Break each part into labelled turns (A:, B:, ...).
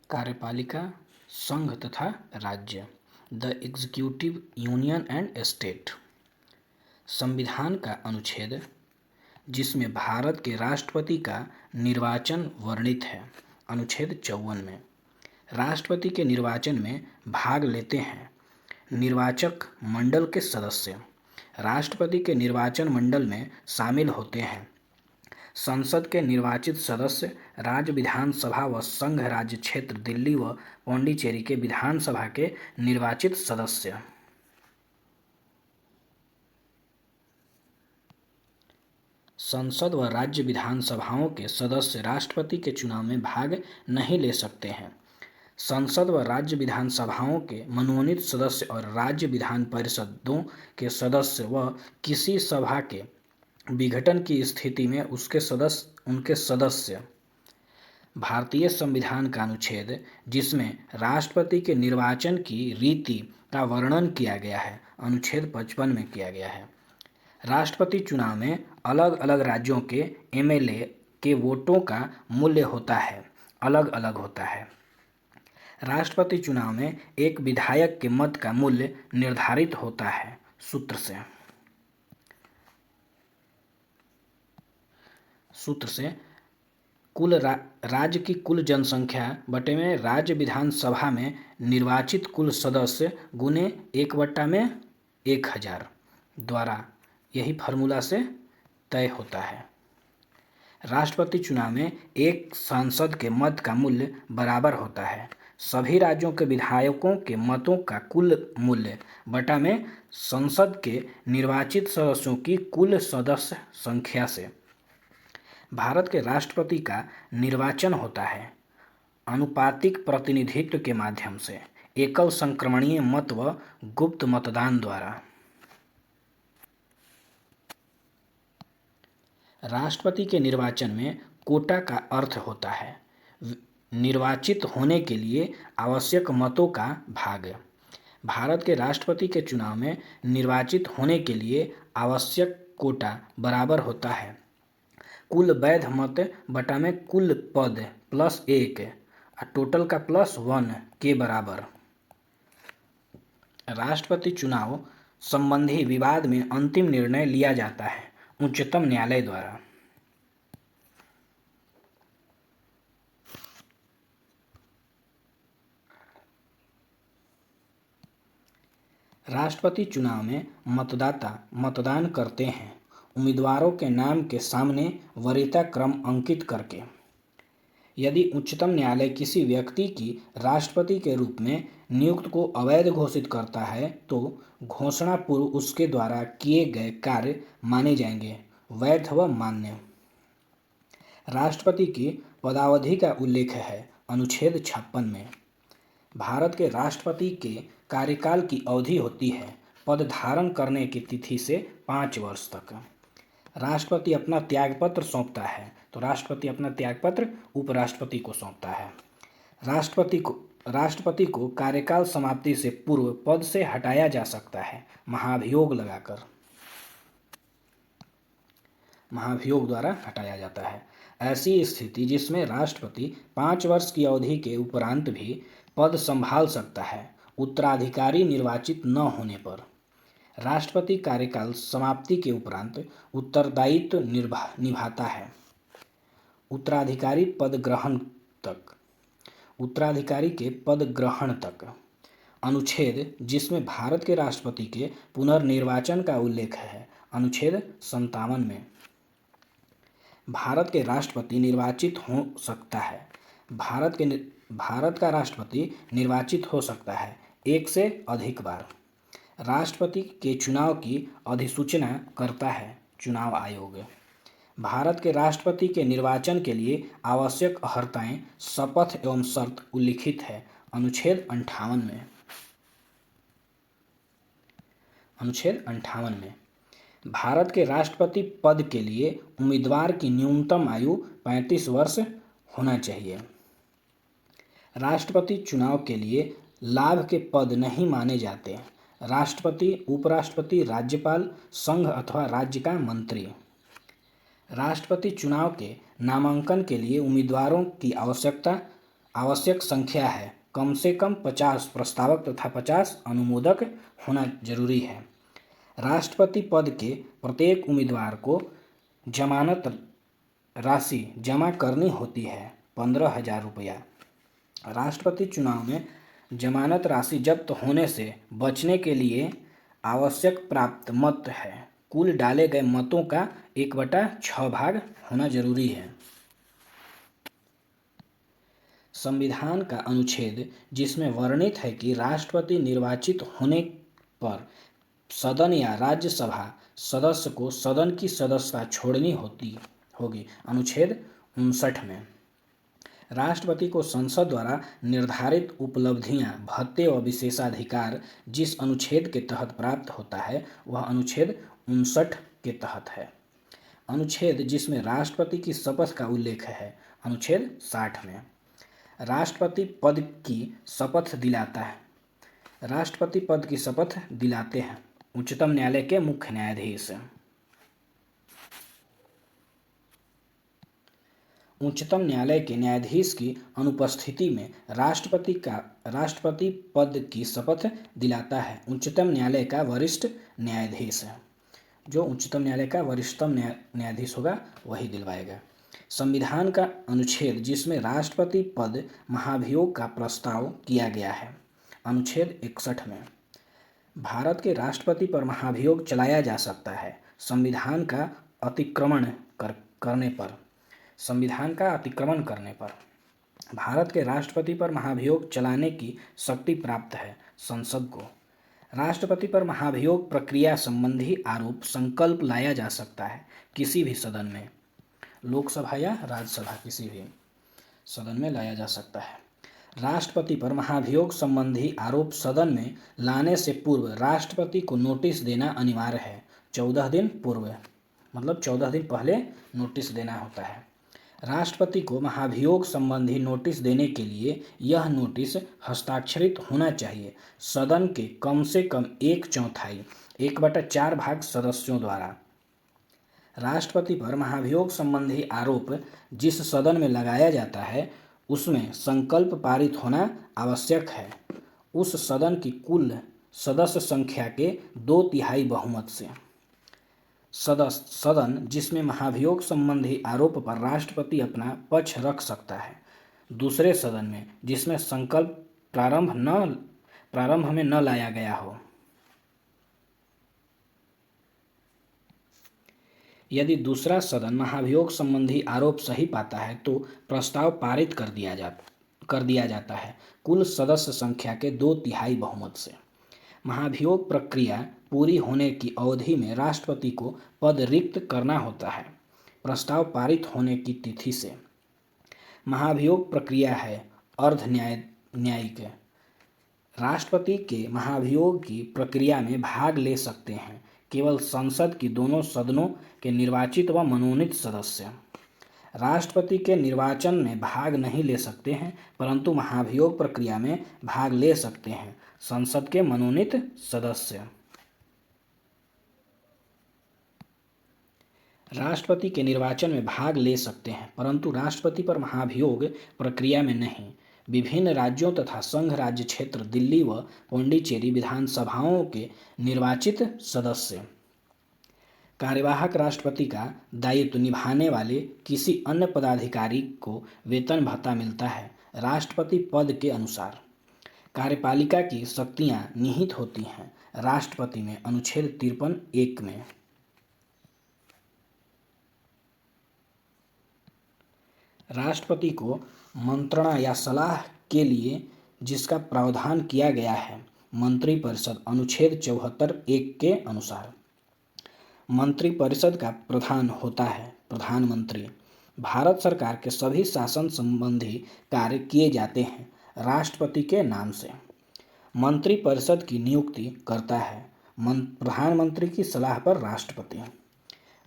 A: कार्यपालिका संघ तथा राज्य, the executive union and state. संविधान का अनुच्छेद जिसमें भारत के राष्ट्रपति का निर्वाचन वर्णित है। अनुच्छेद 54 में राष्ट्रपति के निर्वाचन में भाग लेते हैं निर्वाचक मंडल के सदस्य। राष्ट्रपति के निर्वाचन मंडल में शामिल होते हैं संसद के निर्वाचित सदस्य, राज्य विधानसभा व संघ राज्य क्षेत्र दिल्ली व पौंडीचेरी के विधानसभा के निर्वाचित सदस्य। संसद व राज्य विधानसभाओं के सदस्य राष्ट्रपति के चुनाव में भाग नहीं ले सकते हैं। संसद व राज्य विधानसभाओं के मनोनीत सदस्य और राज्य विधान परिषदों के सदस्य व किसी सभा के विघटन की स्थिति में उनके सदस्य। भारतीय संविधान का अनुच्छेद जिसमें राष्ट्रपति के निर्वाचन की रीति का वर्णन किया गया है, अनुच्छेद 55 में किया गया है। राष्ट्रपति चुनाव में अलग अलग राज्यों के एमएलए के वोटों का मूल्य अलग अलग होता है। राष्ट्रपति चुनाव में एक विधायक के मत का मूल्य निर्धारित होता है सूत्र से कुल राज्य की कुल जनसंख्या बटे में राज्य विधानसभा में निर्वाचित कुल सदस्य गुने 1/1000 द्वारा यही फार्मूला से तय होता है। राष्ट्रपति चुनाव में एक सांसद के मत का मूल्य बराबर होता है सभी राज्यों के विधायकों के मतों का कुल मूल्य बटा में संसद के निर्वाचित सदस्यों की कुल सदस्य संख्या से। भारत के राष्ट्रपति का निर्वाचन होता है आनुपातिक प्रतिनिधित्व के माध्यम से, एकल संक्रमणीय मत व गुप्त मतदान द्वारा। राष्ट्रपति के निर्वाचन में कोटा का अर्थ होता है निर्वाचित होने के लिए आवश्यक मतों का भाग। भारत के राष्ट्रपति के चुनाव में निर्वाचित होने के लिए आवश्यक कोटा बराबर होता है कुल वैध मत बटा में कुल पद +1 टोटल का +1 के बराबर। राष्ट्रपति चुनाव संबंधी विवाद में अंतिम निर्णय लिया जाता है उच्चतम न्यायालय द्वारा। राष्ट्रपति चुनाव में मतदाता मतदान करते हैं उम्मीदवारों के नाम के सामने वरीयता क्रम अंकित करके। यदि उच्चतम न्यायालय किसी व्यक्ति की राष्ट्रपति के रूप में नियुक्ति को अवैध घोषित करता है तो घोषणा पूर्व उसके द्वारा किए गए कार्य माने जाएंगे वैध व मान्य। राष्ट्रपति की पदावधि का उल्लेख है अनुच्छेद 56 में। भारत के राष्ट्रपति के कार्यकाल की अवधि होती है पद धारण करने की तिथि से 5 वर्ष तक। राष्ट्रपति अपना त्यागपत्र सौंपता है तो राष्ट्रपति अपना त्यागपत्र उपराष्ट्रपति को सौंपता है। राष्ट्रपति को कार्यकाल समाप्ति से पूर्व पद से हटाया जा सकता है महाभियोग लगाकर। महाभियोग द्वारा हटाया जाता है। ऐसी स्थिति जिसमें राष्ट्रपति 5 वर्ष की अवधि के उपरांत भी पद संभाल सकता है उत्तराधिकारी निर्वाचित न होने पर। राष्ट्रपति कार्यकाल समाप्ति के उपरांत उत्तरदायित्व निभाता है उत्तराधिकारी के पद ग्रहण तक। अनुच्छेद जिसमें भारत के राष्ट्रपति के पुनर्निर्वाचन का उल्लेख है अनुच्छेद 57 में। भारत के राष्ट्रपति निर्वाचित हो सकता है भारत का राष्ट्रपति निर्वाचित हो सकता है 1 से अधिक बार। राष्ट्रपति के चुनाव की अधिसूचना करता है चुनाव आयोग। भारत के राष्ट्रपति के निर्वाचन के लिए आवश्यक अर्हताएं शपथ एवं शर्त उल्लिखित है अनुच्छेद 58 में। अनुच्छेद 58 में भारत के राष्ट्रपति पद के लिए उम्मीदवार की न्यूनतम आयु 35 वर्ष होना चाहिए। राष्ट्रपति चुनाव के लिए लाभ के पद नहीं माने जाते राष्ट्रपति, उपराष्ट्रपति, राज्यपाल, संघ अथवा राज्य का मंत्री। राष्ट्रपति चुनाव के नामांकन के लिए उम्मीदवारों की आवश्यक संख्या है, कम से कम 50 प्रस्तावक तथा 50 अनुमोदक होना जरूरी है। राष्ट्रपति पद के प्रत्येक उम्मीदवार को जमानत राशि जमा करनी होती है, 15,000 रुपया। राष्ट्रपति चुनाव में जमानत राशि जब्त होने से बचने के लिए आवश्यक प्राप्त मत है, कुल डाले गए मतों का 1/6 भाग होना जरूरी है। संविधान का अनुच्छेद जिसमें वर्णित है कि राष्ट्रपति निर्वाचित होने पर सदन या राज्यसभा सदस्य को सदन की सदस्यता छोड़नी होगी। अनुच्छेद 59 में राष्ट्रपति को संसद द्वारा निर्धारित उपलब्धियां, भत्ते व विशेषाधिकार जिस अनुच्छेद के तहत प्राप्त होता है वह अनुच्छेद 59 के तहत है। अनुच्छेद जिसमें राष्ट्रपति की शपथ का उल्लेख है, अनुच्छेद 60 में राष्ट्रपति पद की शपथ दिलाते हैं उच्चतम न्यायालय के मुख्य न्यायाधीश। उच्चतम न्यायालय के न्यायाधीश की अनुपस्थिति में राष्ट्रपति पद की शपथ दिलाता है उच्चतम न्यायालय का वरिष्ठ न्यायाधीश। जो उच्चतम न्यायालय का वरिष्ठतम न्यायाधीश होगा वही दिलवाएगा। संविधान का अनुच्छेद जिसमें राष्ट्रपति पद महाभियोग का प्रस्ताव किया गया है, अनुच्छेद 61 में भारत के राष्ट्रपति पर महाभियोग चलाया जा सकता है संविधान का अतिक्रमण करने पर। भारत के राष्ट्रपति पर महाभियोग चलाने की शक्ति प्राप्त है संसद को। राष्ट्रपति पर महाभियोग प्रक्रिया संबंधी आरोप संकल्प लाया जा सकता है किसी भी सदन में, लोकसभा या राज्यसभा किसी भी सदन में लाया जा सकता है। राष्ट्रपति पर महाभियोग संबंधी आरोप सदन में लाने से पूर्व राष्ट्रपति को नोटिस देना अनिवार्य है, 14 दिन पूर्व, मतलब 14 दिन पहले नोटिस देना होता है। राष्ट्रपति को महाभियोग संबंधी नोटिस देने के लिए यह नोटिस हस्ताक्षरित होना चाहिए सदन के कम से कम 1/4 1/4 भाग सदस्यों द्वारा। राष्ट्रपति पर महाभियोग संबंधी आरोप जिस सदन में लगाया जाता है उसमें संकल्प पारित होना आवश्यक है उस सदन की कुल सदस्य संख्या के 2/3 बहुमत से। सदन जिसमें महाभियोग संबंधी आरोप पर राष्ट्रपति अपना पक्ष रख सकता है दूसरे सदन में जिसमें संकल्प प्रारंभ में न लाया गया हो। यदि दूसरा सदन महाभियोग संबंधी आरोप सही पाता है तो प्रस्ताव पारित कर दिया जाता है कुल सदस्य संख्या के 2/3 बहुमत से। महाभियोग प्रक्रिया पूरी होने की अवधि में राष्ट्रपति को पद रिक्त करना होता है प्रस्ताव पारित होने की तिथि से। महाभियोग प्रक्रिया है अर्ध न्यायिक। राष्ट्रपति के महाभियोग की प्रक्रिया में भाग ले सकते हैं केवल संसद की दोनों सदनों के निर्वाचित व मनोनीत सदस्य। राष्ट्रपति के निर्वाचन में भाग नहीं ले सकते हैं परंतु महाभियोग प्रक्रिया में भाग ले सकते हैं संसद के मनोनीत सदस्य। राष्ट्रपति के निर्वाचन में भाग ले सकते हैं परंतु राष्ट्रपति पर महाभियोग प्रक्रिया में नहीं। विभिन्न राज्यों तथा संघ राज्य क्षेत्र दिल्ली व पौंडीचेरी विधानसभाओं के निर्वाचित सदस्य। कार्यवाहक राष्ट्रपति का दायित्व निभाने वाले किसी अन्य पदाधिकारी को वेतन भत्ता मिलता है राष्ट्रपति पद के अनुसार। कार्यपालिका की शक्तियां निहित होती हैं राष्ट्रपति में, अनुच्छेद 53(1) में। राष्ट्रपति को मंत्रणा या सलाह के लिए जिसका प्रावधान किया गया है मंत्रिपरिषद, अनुच्छेद 74(1) के अनुसार। मंत्रिपरिषद का प्रधान होता है प्रधानमंत्री। भारत सरकार के सभी शासन संबंधी कार्य किए जाते हैं राष्ट्रपति के नाम से। मंत्रिपरिषद की नियुक्ति करता है प्रधानमंत्री की सलाह पर राष्ट्रपति।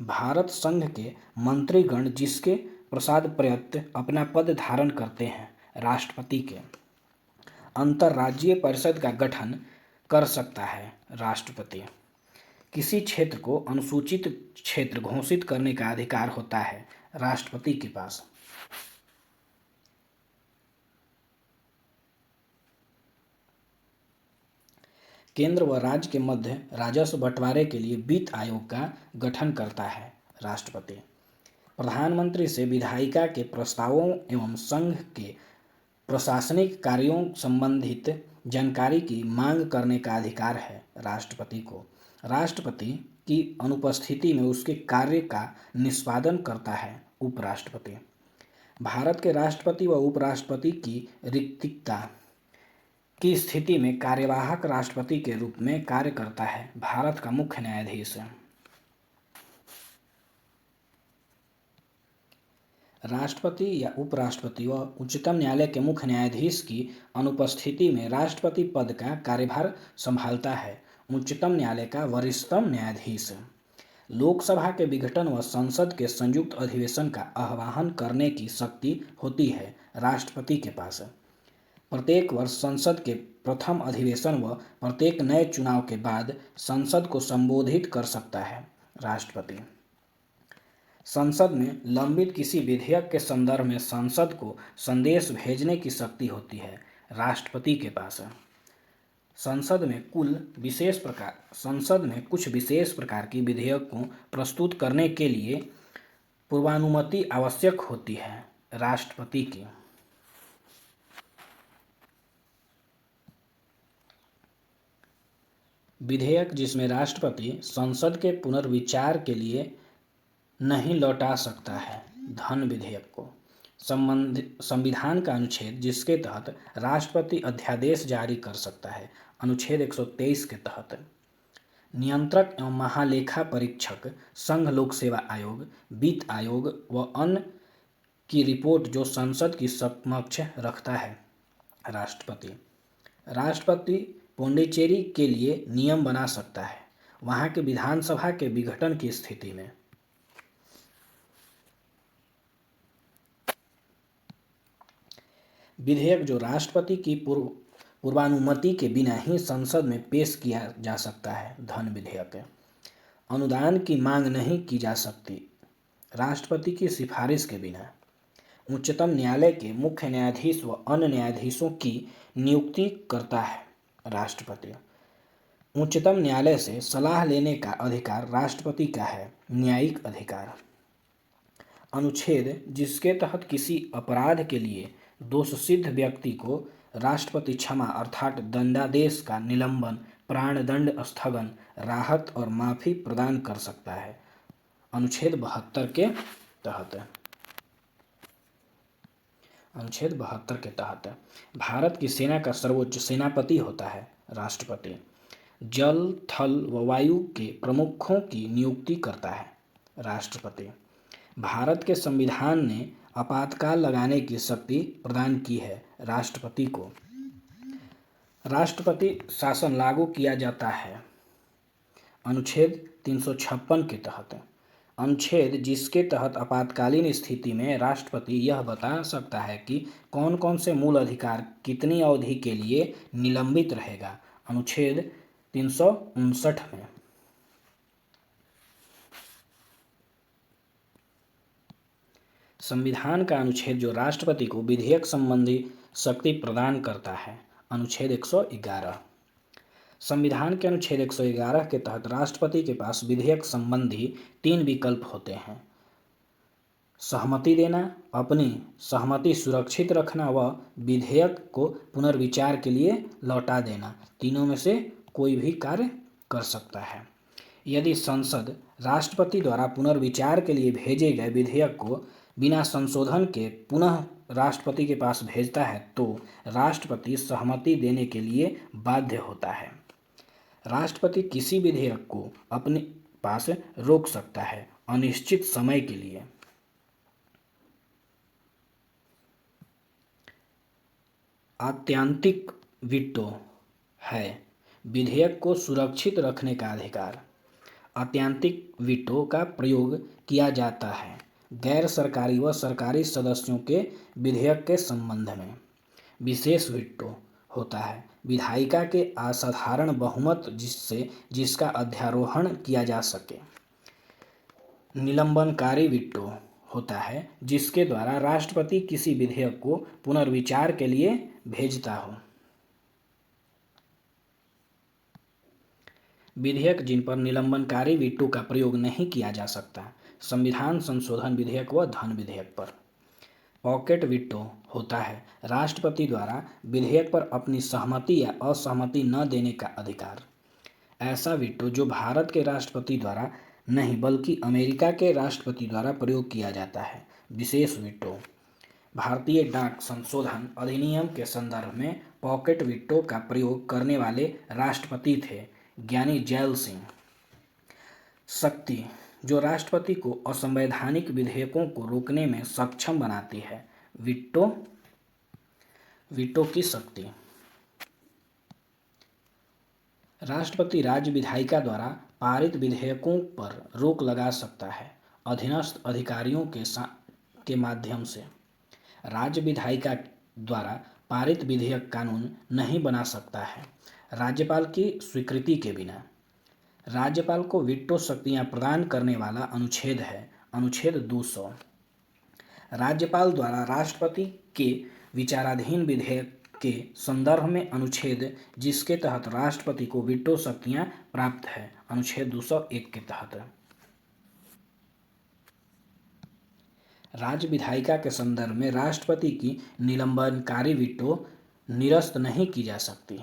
A: भारत संघ के मंत्रीगण जिसके प्रसादप्रयत्त अपना पद धारण करते हैं राष्ट्रपति के। अंतर्राज्यीय परिषद का गठन कर सकता है राष्ट्रपति। किसी क्षेत्र को अनुसूचित क्षेत्र घोषित करने का अधिकार होता है राष्ट्रपति के पास। केंद्र व राज्य के मध्य राजस्व बंटवारे के लिए वित्त आयोग का गठन करता है राष्ट्रपति। प्रधानमंत्री से विधायिका के प्रस्तावों एवं संघ के प्रशासनिक कार्यों संबंधित जानकारी की मांग करने का अधिकार है राष्ट्रपति को। राष्ट्रपति की अनुपस्थिति में उसके कार्य का निष्पादन करता है उपराष्ट्रपति। भारत के राष्ट्रपति व उपराष्ट्रपति की रिक्तता की स्थिति में कार्यवाहक राष्ट्रपति के रूप में कार्य करता है भारत का मुख्य न्यायाधीश। राष्ट्रपति या उपराष्ट्रपति व उच्चतम न्यायालय के मुख्य न्यायाधीश की अनुपस्थिति में राष्ट्रपति पद का कार्यभार संभालता है उच्चतम न्यायालय का वरिष्ठतम न्यायाधीश। लोकसभा के विघटन व संसद के संयुक्त अधिवेशन का आह्वान करने की शक्ति होती है राष्ट्रपति के पास। प्रत्येक वर्ष संसद के प्रथम अधिवेशन व प्रत्येक नए चुनाव के बाद संसद को संबोधित कर सकता है राष्ट्रपति। संसद में लंबित किसी विधेयक के संदर्भ में संसद को संदेश भेजने की शक्ति होती है राष्ट्रपति के पास। संसद में कुछ विशेष प्रकार की विधेयक को प्रस्तुत करने के लिए पूर्वानुमति आवश्यक होती है राष्ट्रपति की। विधेयक जिसमें राष्ट्रपति संसद के पुनर्विचार के लिए नहीं लौटा सकता है धन विधेयक को। संविधान का अनुच्छेद जिसके तहत राष्ट्रपति अध्यादेश जारी कर सकता है अनुच्छेद 123 के तहत। नियंत्रक एवं महालेखा परीक्षक संघ लोक सेवा आयोग, वित्त आयोग व अन्य की रिपोर्ट जो संसद की समक्ष रखता है राष्ट्रपति। राष्ट्रपति पुडुचेरी के लिए नियम बना सकता है वहाँ के विधानसभा के विघटन की स्थिति में। विधेयक जो राष्ट्रपति की पूर्वानुमति के बिना ही संसद में पेश किया जा सकता है धन विधेयक। अनुदान की मांग नहीं की जा सकती राष्ट्रपति की सिफारिश के बिना। उच्चतम न्यायालय के मुख्य न्यायाधीश व अन्य न्यायाधीशों की नियुक्ति करता है राष्ट्रपति। उच्चतम न्यायालय से सलाह लेने का अधिकार राष्ट्रपति का है न्यायिक अधिकार। अनुच्छेद जिसके तहत किसी अपराध के लिए दोष सिद्ध व्यक्ति को राष्ट्रपति क्षमा अर्थात दंडादेश का निलंबन, प्राणदंड स्थगन, राहत और माफी प्रदान कर सकता है अनुच्छेद 72 के तहत। अनुच्छेद 72 के तहत भारत की सेना का सर्वोच्च सेनापति होता है राष्ट्रपति। जल, थल व वायु के प्रमुखों की नियुक्ति करता है राष्ट्रपति। भारत के संविधान ने आपातकाल लगाने की शक्ति प्रदान की है राष्ट्रपति को। राष्ट्रपति शासन लागू किया जाता है अनुच्छेद 356 के तहत। अनुच्छेद जिसके तहत आपातकालीन स्थिति में राष्ट्रपति यह बता सकता है कि कौन कौन से मूल अधिकार कितनी अवधि के लिए निलंबित रहेगा अनुच्छेद 359 में। संविधान का अनुच्छेद जो राष्ट्रपति को विधेयक संबंधी शक्ति प्रदान करता है अनुच्छेद 111। संविधान के अनुच्छेद 111 के तहत राष्ट्रपति के पास विधेयक संबंधी 3 विकल्प होते हैं: सहमति देना, अपनी सहमति सुरक्षित रखना व विधेयक को पुनर्विचार के लिए लौटा देना। तीनों में से कोई भी कार्य कर सकता है। यदि संसद राष्ट्रपति द्वारा पुनर्विचार के लिए भेजे गए विधेयक को बिना संशोधन के पुनः राष्ट्रपति के पास भेजता है तो राष्ट्रपति सहमति देने के लिए बाध्य होता है। राष्ट्रपति किसी विधेयक को अपने पास रोक सकता है अनिश्चित समय के लिए। आत्यांतिक वीटो है विधेयक को सुरक्षित रखने का अधिकार। आत्यांतिक वीटो का प्रयोग किया जाता है गैर सरकारी व सरकारी सदस्यों के विधेयक के संबंध में। विशेष वीटो होता है विधायिका के असाधारण बहुमत जिसका अध्यारोहण किया जा सके। निलंबनकारी वीटो होता है जिसके द्वारा राष्ट्रपति किसी विधेयक को पुनर्विचार के लिए भेजता हो। विधेयक जिन पर निलंबनकारी वीटो का प्रयोग नहीं किया जा सकता, संविधान संशोधन विधेयक व धन विधेयक पर। पॉकेट वीटो होता है राष्ट्रपति द्वारा विधेयक पर अपनी सहमति या असहमति न देने का अधिकार। ऐसा वीटो जो भारत के राष्ट्रपति द्वारा नहीं बल्कि अमेरिका के राष्ट्रपति द्वारा प्रयोग किया जाता है। विशेष वीटो। भारतीय डाक संशोधन अधिनियम के संदर्भ में पॉकेट वीटो का प्रयोग करने वाले राष्ट्रपति थे ज्ञानी जैल सिंह। शक्ति, जो राष्ट्रपति को असंवैधानिक विधेयकों को रोकने में सक्षम बनाती है। वीटो की शक्ति। राष्ट्रपति राज्य विधायिका द्वारा पारित विधेयकों पर रोक लगा सकता है अधीनस्थ अधिकारियों के माध्यम से। राज्य विधायिका द्वारा पारित विधेयक कानून नहीं बना सकता है राज्यपाल की स्वीकृति के बिना। राज्यपाल को वीटो शक्तियां प्रदान करने वाला अनुच्छेद है अनुच्छेद 200। राज्यपाल द्वारा राष्ट्रपति के विचाराधीन विधेयक के संदर्भ में अनुच्छेद जिसके तहत राष्ट्रपति को वीटो शक्तियां प्राप्त है अनुच्छेद 201 के तहत। राज्य विधायिका के संदर्भ में राष्ट्रपति की निलंबनकारी वीटो निरस्त नहीं की जा सकती।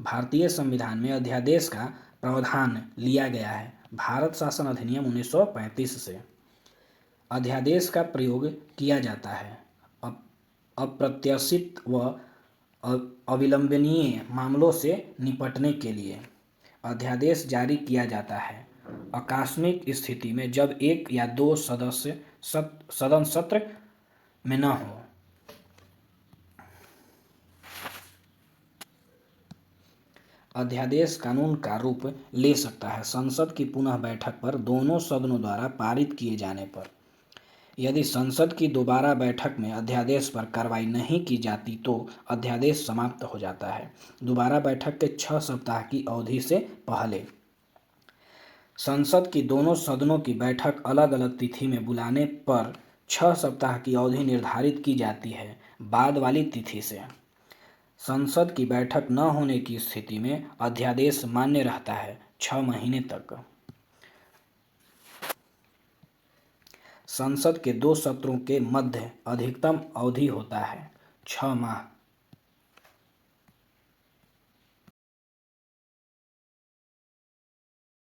A: भारतीय संविधान में अध्यादेश का प्रावधान लिया गया है भारत शासन अधिनियम 1935 से। अध्यादेश का प्रयोग किया जाता है अप्रत्याशित व अविलंबनीय मामलों से निपटने के लिए। अध्यादेश जारी किया जाता है आकस्मिक स्थिति में जब एक या दो सदस्य सदन सत्र में न हो। अध्यादेश कानून का रूप ले सकता है संसद की पुनः बैठक पर दोनों सदनों द्वारा पारित किए जाने पर। यदि संसद की दोबारा बैठक में अध्यादेश पर कार्रवाई नहीं की जाती तो अध्यादेश समाप्त हो जाता है दोबारा बैठक के 6 सप्ताह की अवधि से पहले। संसद की दोनों सदनों की बैठक अलग अलग तिथि में बुलाने पर 6 सप्ताह की अवधि निर्धारित की जाती है बाद वाली तिथि से। संसद की बैठक न होने की स्थिति में अध्यादेश मान्य रहता है 6 महीने तक। संसद के 2 सत्रों के मध्य अधिकतम अवधि होता है 6 माह।